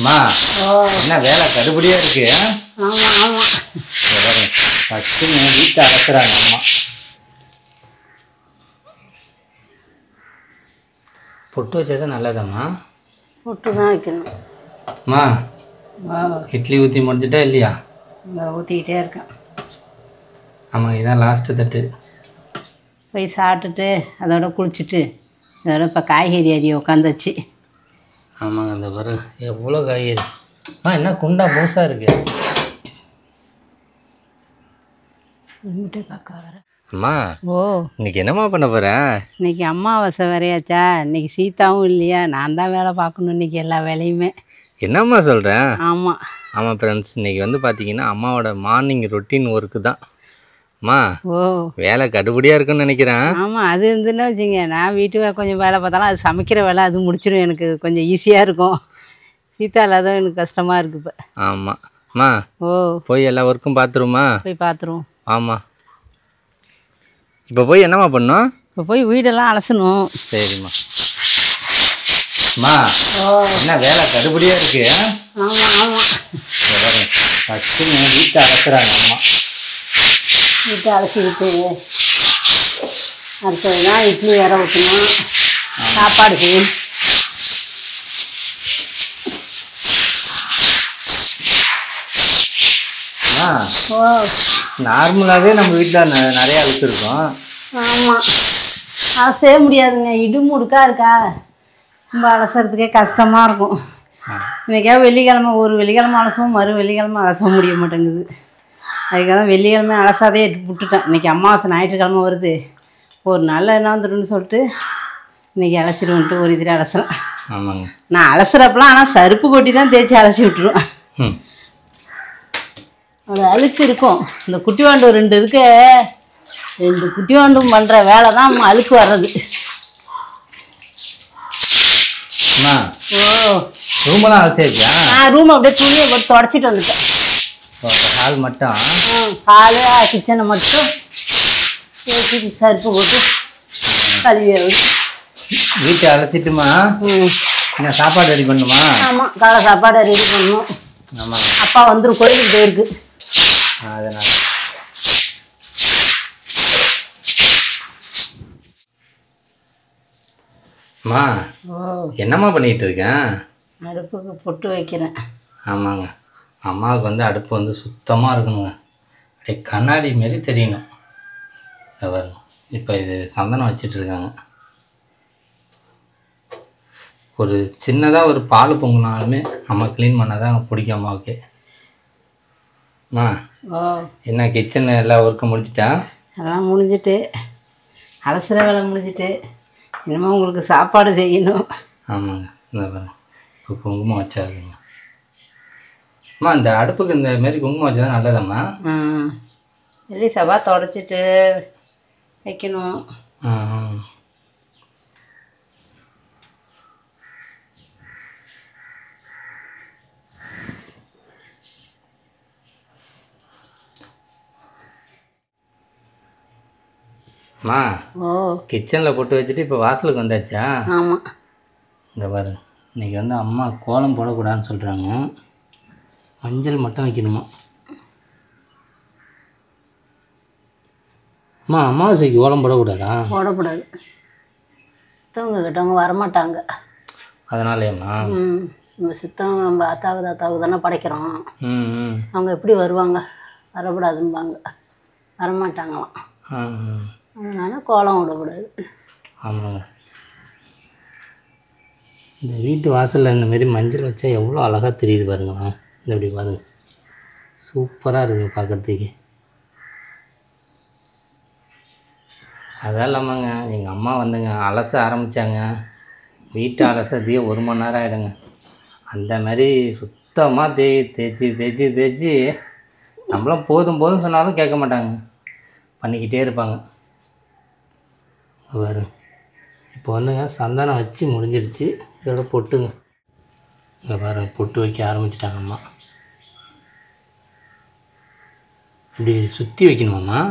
மா என்ன வேலை கடுபடியா இருக்கு? ஆமா ஆமா. ஃபர்ஸ்ட் வீட்டை அலசுறாங்க அம்மா. பொட்டு வச்சது நல்லதாம்மா? பொட்டு தான் வைக்கணும். அம்மா இட்லி ஊற்றி முடிஞ்சிட்டா இல்லையா? ஊற்றிக்கிட்டே இருக்கேன். ஆமாம், இதான் லாஸ்ட்டு தட்டு. போய் சாப்பிட்டுட்டு அதோட குளிச்சுட்டு அதோட இப்போ காய்கறி அரிய உட்காந்துச்சு. ஆமாங்க, அந்த பாரு எவ்வளோ காய்கறி. என்ன குண்டா பூசாக இருக்கு. காக்கா வர. அம்மா ஓ இன்னைக்கு என்னம்மா பண்ண போகிறேன்? இன்னைக்கு அமாவாசை வரையாச்சா, இன்னைக்கு சீதாவும் இல்லையா, நான் தான் வேலை பார்க்கணும் இன்னைக்கு எல்லா வேலையுமே. என்னம்மா சொல்கிறேன்? ஆமாம் ஆமாம் ஃப்ரெண்ட்ஸ், இன்றைக்கி வந்து பார்த்தீங்கன்னா அம்மாவோட மார்னிங் ரொட்டீன் ஒர்க்கு தான். அம்மா ஓ வேலை கடுபடியாக இருக்குன்னு நினைக்கிறேன். ஆமாம், அது இருந்துன்னு வச்சுங்க, நான் வீட்டு கொஞ்சம் வேலை பார்த்தாலும் அது சமைக்கிற வேலை அது முடிச்சிடும், எனக்கு கொஞ்சம் ஈஸியாக இருக்கும். சீதா இல்லாத எனக்கு கஷ்டமாக இருக்குது இப்போ. ஆமாம் அம்மா, ஓ போய் எல்லா ஒர்க்கும் பார்த்துருமா? போய் பார்த்துருவோம். ஆமாம், இப்போ போய் என்னம்மா பண்ணோம்? இப்போ போய் வீடெல்லாம் அலசணும். சரிம்மா. அம்மா என்ன வேலை கடுபடியாக இருக்கு? ஆமாம் ஆமாம். ஃபஸ்ட்டு வீட்டை அலசுறாங்க அம்மா. வீட்டை அலசிக்கிட்டு அடுத்தது தான் இட்லி வேற ஊற்றணும், சாப்பாடு செய்யணும். ஓ நார்மலாகவே நம்ம வீட்டில் நிறையா அலசிருக்கோம். ஆமாம், அலசவே முடியாதுங்க, இடுமுடுக்காக இருக்கா, ரொம்ப அலசுறதுக்கே கஷ்டமாக இருக்கும். இன்றைக்கா வெள்ளிக்கிழமை, ஒரு வெள்ளிக்கிழமை அலசவும் மறு வெள்ளிக்கிழமை அலசவும் முடிய மாட்டேங்குது. அதுக்காக தான் வெள்ளிக்கிழமை அலசாதே விட்டுட்டேன். இன்றைக்கி அமாவாசை ஞாயிற்றுக்கிழமை வருது, ஒரு நாளில் என்ன வந்துடுன்னு சொல்லிட்டு இன்றைக்கி அலசிடுவோன்ட்டு ஒரு இதில் அலசுறேன். ஆமாங்க, நான் அலசுறப்பெல்லாம் ஆனால் சருப்பு கொட்டி தான் தேய்ச்சி அலசி விட்டுருவேன். அது அழுக்கு இருக்கும். இந்த குட்டி வாண்டு 2 இருக்கு, 2 குட்டி வாண்டும் பண்ணுற வேலை தான் அழுக்கு வர்றது. அம்மா ஓ ரூமெல்லாம் அலசியாச்சா? நான் ரூம் அப்படியே துணியை போட்டு தொடச்சிட்டு வந்துட்டேன். ஹால் மட்டும்? ஹாலை கிச்சனை மட்டும் சருப்பு போட்டு கழுவி வீட்டை அலசிட்டுமா என்ன சாப்பாடு ரெடி பண்ணுமா? ஆமாம், காலை சாப்பாடு ரெடி பண்ணணும். ஆமாம், அப்பா வந்துடும், கோயிலுக்கு போயிருக்கு. அதனால் அம்மா என்னம்மா பண்ணிகிட்டு இருக்கேன்? அடுப்புக்கு பொட்டு வைக்கிறேன். ஆமாங்க, அம்மாவுக்கு வந்து அடுப்பு வந்து சுத்தமாக இருக்கணுங்க, அப்படியே கண்ணாடி மாரி தெரியணும். பாருங்க, இப்போ இது சந்தனம் வச்சிட்ருக்காங்க. ஒரு சின்னதாக ஒரு பால் பொங்கினாலுமே அம்மா க்ளீன் பண்ணால் தான் பிடிக்கும் அம்மாவுக்கு. அம்மா என்ன கிச்சன் எல்லா ஒர்க்கும் முடிச்சிட்டா? எல்லாம் முடிஞ்சிட்டு, அலசுற வேலை முடிஞ்சிட்டு, இனிமேல் உங்களுக்கு சாப்பாடு செய்யணும். ஆமாங்க, இந்த பாருங்க இப்போ குங்குமம் வச்சாதுங்க. அம்மா இந்த அடுப்புக்கு இந்த மாரி குங்குமம் வச்சா தான் நல்லதாம்மா? வெள்ளி செவ்வாய் தொடச்சிட்டு வைக்கணும். அம்மா கிச்சனில் போட்டு வச்சுட்டு இப்போ வாசலுக்கு வந்தாச்சா? ஆமாம், இங்கே பாருங்க, இன்றைக்கி வந்து அம்மா கோலம் போடக்கூடாதுன்னு சொல்கிறாங்க, மஞ்சள் மட்டும் வைக்கணுமா? அம்மா அமாவாசைக்கு கோலம் போடக்கூடாதா? போடக்கூடாது, சித்தவங்க கிட்டவங்க வரமாட்டாங்க. அதனாலேம்மா? நம்ம சித்தவங்க நம்ம தாத்தாவுக்கு தானே படைக்கிறோம், அவங்க எப்படி வருவாங்க? வரக்கூடாதும்பாங்க, வரமாட்டாங்களாம். அதனால் கோலம் விடக்கூடாது. ஆமாங்க, இந்த வீட்டு வாசலில் இந்த மாரி மஞ்சள் வச்சா எவ்வளோ அழகாக தெரியுது பாருங்களா. இந்த இப்படி பாருங்க, சூப்பராக இருக்குது பார்க்குறதுக்கு. அதான் இல்லாமங்க, எங்கள் அம்மா வந்துங்க அலச ஆரம்பித்தாங்க, வீட்டை அலசறதுக்கே 1 மணி நேரம் ஆகிடுங்க. அந்த மாதிரி சுத்தமாக தேய்ச்சி தேய்ச்சி தேய்ச்சி நம்மளாம் போதும் போதும் சொன்னாலும் கேட்க மாட்டாங்க, பண்ணிக்கிட்டே இருப்பாங்க. பாரு இப்போ வந்துங்க சந்தனம் வச்சு முடிஞ்சிடுச்சு, இதோட பொட்டுங்க. இங்கே பாருங்க, பொட்டு வைக்க ஆரம்பிச்சிட்டாங்க அம்மா. இப்படி சுற்றி வைக்கணுமாம்மா?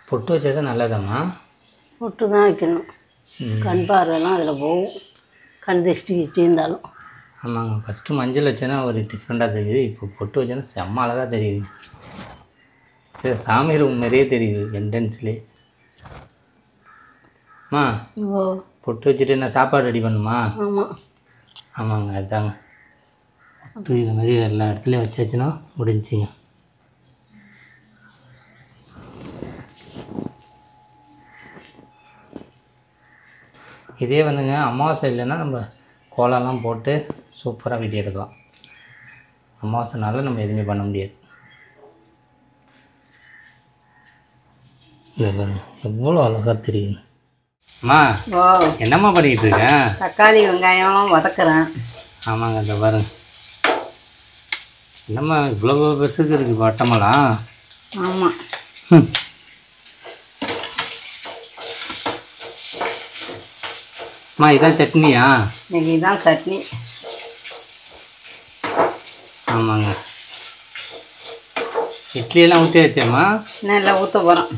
பொட்டு வச்சது நல்லதாம்மா. பொட்டு தான் வைக்கணும். கண் பார்வைலாம் அதில் போகும், கண் திருஷ்டி கிஷ்டி இருந்தாலும். ஆமாங்க, ஃபஸ்ட்டு மஞ்சள் வச்சேன்னா ஒரு டிஃப்ரெண்ட்டாக தெரியுது. இப்போ பொட்டு வச்சேன்னா செம்ம அழகாக தெரியுது. இது சாமி ரூம் மாதிரியே தெரியுது என்ட்ரன்ஸ்லேயே. அம்மா ஓ பொட்டு வச்சுட்டு என்ன சாப்பாடு ரெடி பண்ணுமா? ஆமாம். ஆமாங்க, அதுதாங்க. பொட்டு இது மாதிரி எல்லா இடத்துலையும் வச்சாச்சுன்னா முடிஞ்சிங்க. இதே வந்துங்க அமாவாசை இல்லைன்னா நம்ம கோலம்லாம் போட்டு சூப்பராக வீடியோ எடுக்கலாம். அமாவாசைனால நம்ம எதுவுமே பண்ண முடியாது. இந்த பாருங்க எவ்வளோ அழகாக தெரியுது. அம்மா ஓ என்னம்மா பண்ணிக்கிட்டு இருக்கேன்? தக்காளி வெங்காயம் வதக்குறேன். ஆமாங்க, இந்த பாருங்க. என்னம்மா இவ்வளோ பெருசுக்கு இருக்குது வட்டமெல்லாம்? ஆமாம். அம்மா இதான் சட்னியா? இன்னைக்கு தான் சட்னி. ஆமாங்க. இட்லியெல்லாம் ஊற்றி வச்சேம்மா. இன்னும் இல்லை, ஊற்ற போகிறோம்.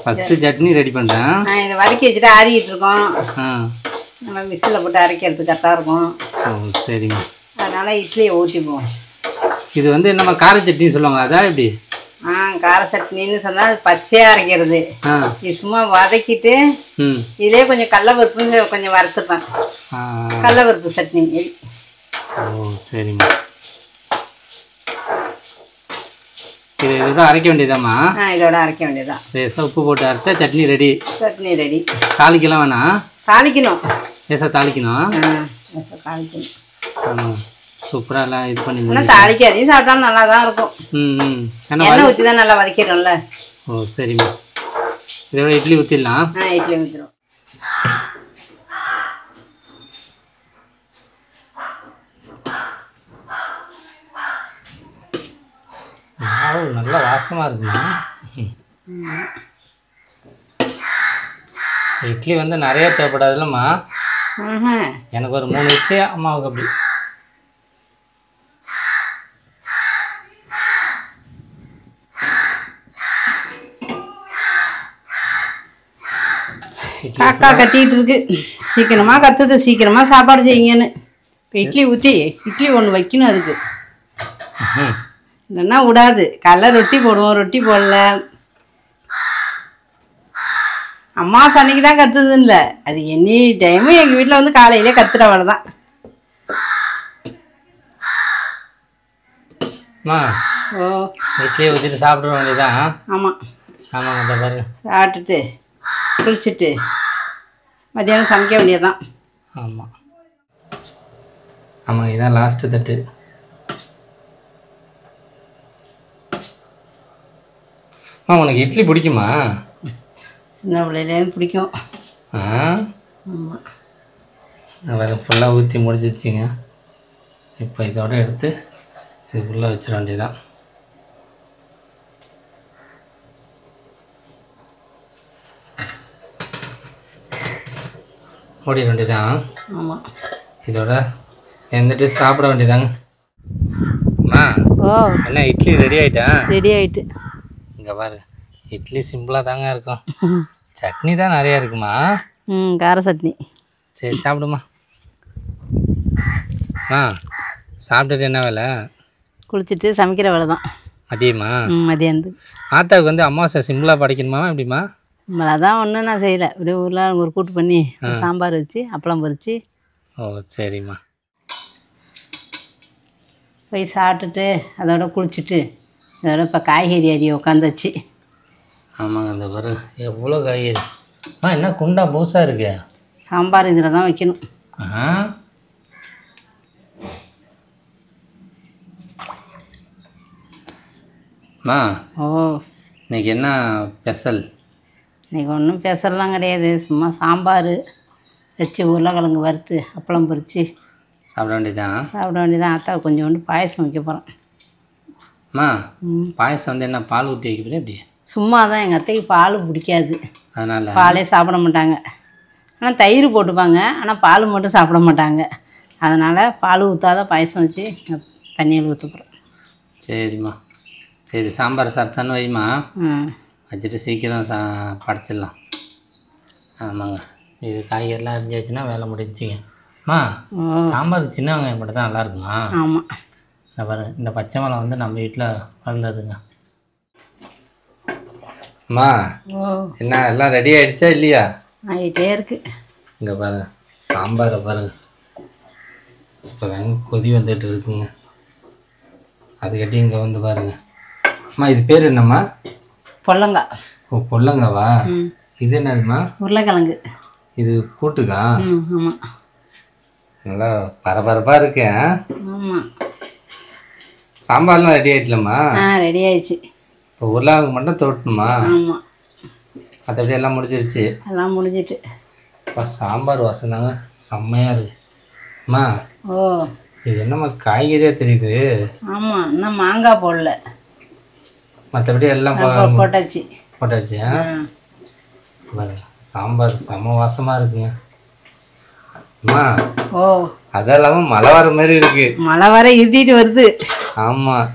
ஃபஸ்ட்டு சட்னி ரெடி பண்ணுறேன். நான் இதை வதக்கி வச்சுட்டு ஆறிக்கிட்டு இருக்கோம். ஆ நம்ம மிக்சியில் போட்டு அரைக்கிறது கரெக்டாக இருக்கும். ஓ சரிம்மா. அதனால் இட்லியை ஊற்றிப்போம். இது வந்து என்னம்மா கார சட்னின்னு சொல்லுவாங்க, அதான் எப்படி? கார சட்னின்னு சொன்னால் அது பச்சையாக அரைக்கிறது. இது சும்மா வதக்கிட்டு இதிலே கொஞ்சம் கடலப்பருப்பு கொஞ்சம் வறுத்துப்பேன். கடலப்பருப்பு சட்னி. ஓ சரிம்மா. இது இதோட அரைக்க வேண்டியதாம்மா? இதோட அரைக்க வேண்டியதான். லேசாக உப்பு போட்டு அரைச்சா சட்னி ரெடி. சட்னி ரெடி. தாளிக்கலாம் வேணாம்? தாளிக்கணும். லேசாக தாளிக்கணும். தாளிக்கணும். ஆமாம், சூப்பராக எல்லாம் இது பண்ணி ஆனால் தாளிக்காதையும் சாப்பிட்டாலும் நல்லா தான் இருக்கும். எண்ணெய் ஊற்றி தான் நல்லா வதக்கிடும்ல. ஓ சரிம்மா. இதோட இட்லி ஊற்றிடலாம். இட்லி ஊற்றிடும். நல்லா வாசமாக இருக்குமா? இட்லி வந்து நிறைய தேவைப்படாதுல்லம்மா? எனக்கு ஒரு 3 இட்லி, அம்மாவுக்கு அப்படி. காக்கா கத்திட்டு இருக்கு. சீக்கிரமாக கத்துது, சீக்கிரமாக சாப்பாடு செய்யுங்கன்னு. இப்போ இட்லி ஊற்றி இட்லி ஒன்று வைக்கணும் அதுக்கு. இல்லைன்னா விடாது. காலைல ரொட்டி போடுவோம், ரொட்டி போடல. அம்மா அன்னைக்கு தான் கத்துதுன்னு இல்லை, அது எனி டைமும் எங்கள் வீட்டில் வந்து காலையிலே கத்துற வேலை தான். ஓ இட்லியை ஊற்றிட்டு சாப்பிட வேண்டியதான். ஆமாம். ஆமாங்க, இந்த பாருங்க. சாப்பிட்டுட்டு குளிச்சுட்டு மத்தியானம் சமைக்க வேண்டியதுதான். ஆமாம் ஆமாம், இதுதான் லாஸ்ட்டு தட்டு. உனக்கு இட்லி பிடிக்குமா? சின்ன பிள்ளையிலேருந்து பிடிக்கும். ஆமாம். வேறு ஃபுல்லாக ஊற்றி முடிச்சிச்சிங்க. இப்போ இதோட எடுத்து இதுக்குள்ளே வச்சிட வேண்டியதான். மூடிட வேண்டியதான். ஆமாம். இதோட வந்துட்டு சாப்பிட வேண்டியதாங்க. அம்மா என்ன இட்லி ரெடி ஆகிட்டா? ரெடி ஆகிட்டு. இங்கே பாருங்க, இட்லி சிம்பிளாக தாங்க இருக்கும். சட்னி தான் நிறையா இருக்குமா? கார சட்னி. சரி சாப்பிடுமா. சாப்பிட்டுட்டு என்ன வேலை? குளிச்சுட்டு சமைக்கிற வேலை தான். மதியமா? மதியானத்துக்கு. ஆத்தாவுக்கு வந்து அமாவாசை சிம்பிளாக படைக்கணுமா எப்படிமா? அதான் ஒன்றும் நான் செய்யலை. அப்படியே ஊரில் ஒரு கூட்டு பண்ணி சாம்பார் வச்சு அப்பளம் பொரிச்சு. ஓ சரிம்மா. போய் சாப்பிட்டுட்டு அதோட குளிச்சுட்டு அதோட இப்போ காய்கறி அரிய உட்காந்துச்சு. ஆமாங்க, இந்த பாரு எவ்வளோ காய்கறி. என்ன குண்டா பூசாக இருக்கு? சாம்பார் இதில் தான் வைக்கணும். ஓ இன்னைக்கு என்ன ஸ்பெஷல்? இன்றைக்கி ஒன்றும் ஸ்பெஷல்லாம் கிடையாது. சும்மா சாம்பார் வச்சு உருளைக்கிழங்கு வறுத்து அப்பளம் பொரித்து சாப்பிட வேண்டியதான். சாப்பிட வேண்டியதான். ஆத்தாவுக்கு கொஞ்சோண்டு பாயசம் வைக்க போகிறேன். பாயசம் வந்து என்ன பால் ஊற்றி வைக்கிறேன் எப்படி? சும்மா தான். எங்கள் அத்தைக்கு பால் பிடிக்காது, அதனால் பாலே சாப்பிட மாட்டாங்க. ஆனால் தயிர் போட்டுப்பாங்க, ஆனால் பால் மட்டும் சாப்பிட மாட்டாங்க. அதனால் பால் ஊற்றாத பாயசம் வச்சு தண்ணியில் ஊற்ற போகிறேன். சரிம்மா. சரி, சாம்பார் சரசன்னு வைமா. வச்சுட்டு சீக்கிரம் படைச்சிடலாம். ஆமாங்க, இது காய்கறிலாம் அரிஞ்சாச்சுன்னா வேலை முடிஞ்சுங்க. அம்மா, சாம்பாருக்கு சின்ன வெங்காயம் மட்டும் தான் நல்லா இருக்குமா? ஆமாம். இந்த பாருங்க, இந்த பச்சை மிளகா வந்து நம்ம வீட்டில் வளர்ந்ததுங்க. அம்மா, என்ன எல்லாம் ரெடி ஆகிடுச்சா இல்லையா? ஆகிட்டே இருக்கு. இங்கே பாருங்க, சாம்பாரை பாருங்க, இப்போ கொதி வந்துட்டு இருக்குங்க. அதுக்கட்டி இங்கே வந்து பாருங்க. அம்மா, இது பேர் என்னம்மா? பொல்லங்காய். ஓ, பொல்லங்காவா? இது என்னதும்மா? உருளைக்கிழங்கு. இது கூட்டுக்கா? ஆமாம். நல்லா பரபரப்பாக இருக்கேன். ஆமாம். சாம்பார்லாம் ரெடி ஆகிட்டலம்மா? ரெடி ஆயிடுச்சு. இப்போ உருளைக்கிழங்கு மட்டும் தோட்டணுமா? ஆமாம். மற்றபடி எல்லாம் முடிஞ்சிருச்சு. எல்லாம் முடிஞ்சிட்டு. இப்போ சாம்பார் வாசம் தாங்க செம்மையாக இருக்கு. அம்மா, இது என்னம்மா காய்கறியாக தெரியுது? ஆமாம், இன்னும் மாங்காய் போடல. மற்றபடி எல்லாம் போட்டாச்சு. போட்டாச்சு. பாருங்க, சாம்பார் செம வாசமாக இருக்குங்க. அம்மா, அது இல்லாமல் மழை வர மாதிரி இருக்கு. மழை வர இருட்டிட்டு வருது. ஆமாம்,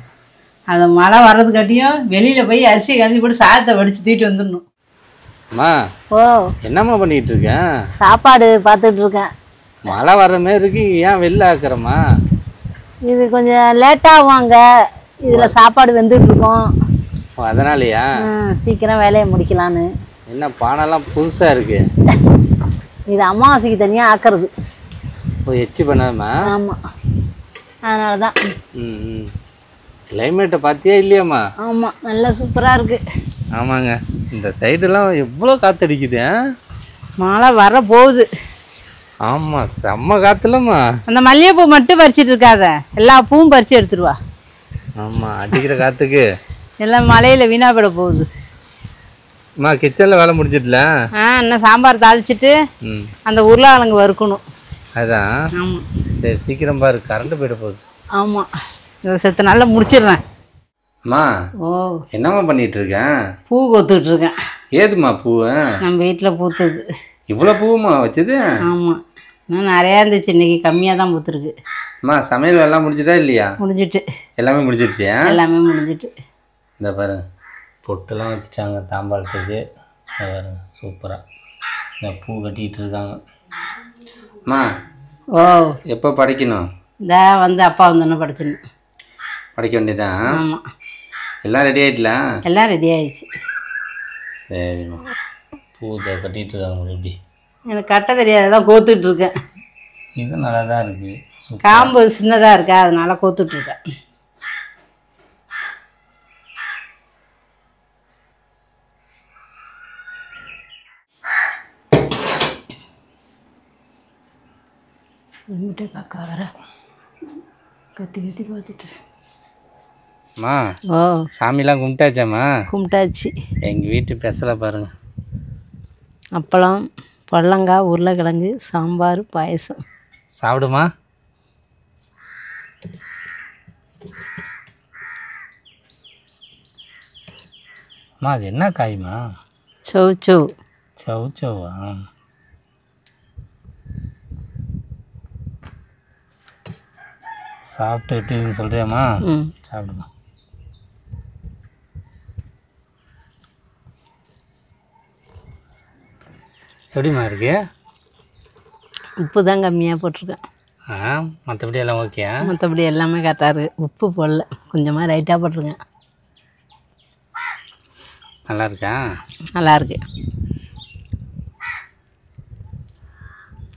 அது மழை வர்றதுக்காட்டியும் வெளியில் போய் அரிசி கலந்து போட்டு சாதத்தை வடித்து தூக்கிட்டு வந்துடணும். அம்மா, என்னம்மா பண்ணிட்டு இருக்கேன்? சாப்பாடு பார்த்துட்டு இருக்கேன். மழை வர்ற மாதிரி இருக்கு, ஏன் வெளில ஆக்குறம்மா? இது கொஞ்சம் லேட்டாகும் அங்கே, இதில் சாப்பாடு வெந்துட்டு இருக்கோம். அதனாலயா? சீக்கிரம் வேலையை முடிக்கலான்னு. என்ன பானைலாம் புதுசாக இருக்கு? இது அமாவாசைக்கு தனியாக ஆக்கிறது. ஓ, எச்சி பண்ணாதம்மா? ஆமாம், அதனால தான். கிளைமேட்டை பார்த்தியா இல்லையாம்மா? ஆமாம், நல்லா சூப்பராக இருக்குது. ஆமாங்க, இந்த சைடெல்லாம் எவ்வளோ காற்றடிக்குது. மழை வர போகுது. ஆமாம், செம்ம காற்றுலம்மா. அந்த மல்லிகைப்பூ மட்டும் பறிச்சிட்டு இருக்காத, எல்லா பூவும் பறித்து எடுத்துருவா. ஆமாம், அடிக்கிற காற்றுக்கு எல்லாம் மழையில் வீணாப்பட போகுது. அம்மா, கிச்சனில் வேலை முடிஞ்சிடல? இன்னும் சாம்பார் தாளிச்சிட்டு அந்த உருளைக்கிழங்கு வறுக்கணும். அதான். ஆமாம். சரி, சீக்கிரம் பாரு, கரண்ட் போய்ட்டு போகுது. ஆமாம், இதை செத்த நாளில் முடிச்சிடுறேன். அம்மா, என்னம்மா பண்ணிட்டு இருக்கேன்? பூ கொத்துக்கிட்டு இருக்கேன். ஏதும்மா பூ? நம்ம வீட்டில் பூத்துது. இவ்வளோ பூவுமா வச்சது? ஆமாம், இன்னும் நிறையா இருந்துச்சு, இன்னைக்கு கம்மியாக தான் பூத்துருக்கு. அம்மா, சமையல் எல்லாம் முடிஞ்சுதா இல்லையா? முடிஞ்சிட்டு. எல்லாமே முடிஞ்சிருச்சு. எல்லாமே முடிஞ்சிட்டு. இந்த பாருங்க, பொட்டுலாம் வச்சுட்டாங்க தாம்பாளத்துக்கு. பாருங்க, சூப்பராக இந்த பூ கட்டிகிட்டு இருக்காங்க. அம்மா, எப்போ படைக்கணும்? இந்த வந்து அப்பா வந்தோன்னே படைச்சிடணும். படைக்க வேண்டியதான். ஆமாம். எல்லாம் ரெடி ஆகிடலாம்? எல்லாம் ரெடி ஆகிடுச்சு. சரிம்மா, பூ கட்டிகிட்டு இருக்காங்க. எப்படி? எனக்கு கட்ட தெரியாது, தான் கோத்துக்கிட்டு இருக்கேன். இது நல்லா தான் இருக்குது. காம்பு சின்னதாக இருக்கா, அதனால கோத்துட்ருக்கேன். காக்கா வர கத்தி கத்தி பார்த்துட்டு. அம்மா, சாமிலாம் கும்பிட்டாச்சாம்மா? கும்பிட்டாச்சு. எங்கள் வீட்டு பெசலை பாருங்க. அப்பளம், பொல்லங்காய், உருளைக்கிழங்கு, சாம்பார், பாயசம். சாப்பிடுமா? அம்மா, அது என்ன காய்மா? சௌச்சௌ. சௌச்சௌவா? சாப்பிட்டுட்டு சொல்கிறியாம்மா? சாப்பிடுமா. எப்படிம்மா இருக்கு? உப்பு தான் கம்மியாக போட்டிருக்கேன். மற்றபடி எல்லாம் ஓகே? மற்றபடி எல்லாமே கரெக்டாக இருக்குது. உப்பு போடல, கொஞ்சமாக ரைட்டாக போட்டிருக்கேன். நல்லா இருக்கா? நல்லா இருக்கு.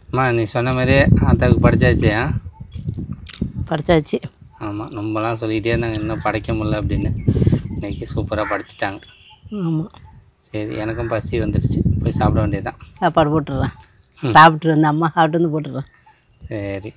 அம்மா, நீ சொன்ன மாதிரி அத்தாவுக்கு படித்தாச்சு? படித்தாச்சு. ஆமாம், ரொம்பலாம் சொல்லிக்கிட்டே இருந்தாங்க இன்னும் படைக்க முடியல அப்படின்னு. இன்றைக்கி சூப்பராக படிச்சிட்டாங்க. ஆமாம். சரி, எனக்கும் பசி வந்துடுச்சு, போய் சாப்பிட வேண்டியதுதான். சாப்பாடு போட்டுடுறேன். சாப்பிட்டு வந்து அம்மா சாப்பிட்டு வந்து போட்டுடுறேன். சரி.